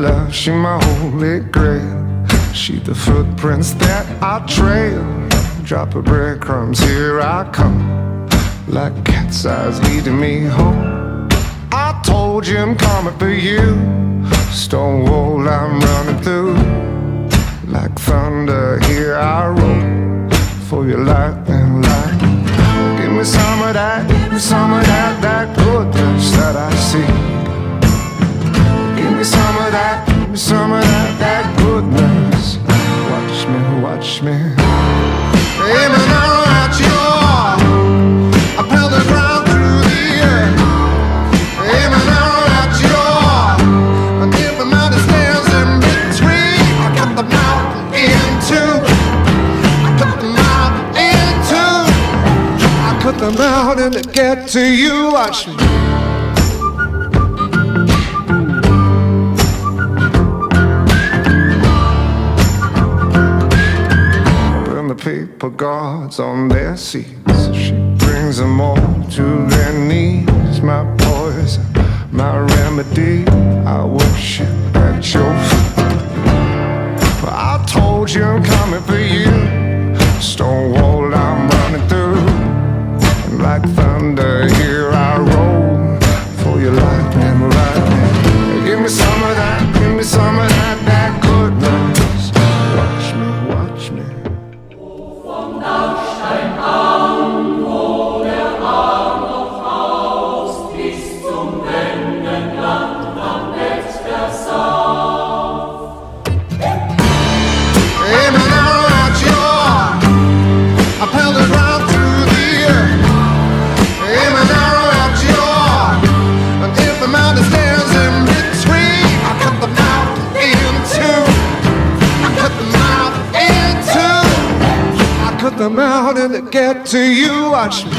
love, she my holy grail. She the footprints that I trail. Drop of breadcrumbs, here I come, like cat's eyes leading me home. I told you I'm coming for you. Stone wall I'm running through. Like thunder, here I roll. For your lightning light. Give me some of that, give me some of that, that goodness that I see. Give me some of that, give me some of that, that goodness. Watch me, watch me. Even though that you're, I pound the ground through the air. Even though that you're, a different mountain stands in between. I cut the mountain in two. I cut the mountain in two. I cut the mountain to get to you. Watch me. Paper guards on their seats. She brings them all to their knees. My poison, my remedy, I worship at your feet. Well, I told you I'm coming for you. Stone wall I'm running through. And like thunder, here I roll. For your lightning, lightning. Give me some of that, give me some of that, that goodness. Watch me, watch me. Vom Dachstein an, wo der noch haust, bis zum Wendenland am Bett der Saft. Even though that you're, I pound it right through the air. Even though that you're, and if the mountain stands in between, I cut the mountain in two. I cut the mountain in two. I cut the mountain to get to you. Watch me.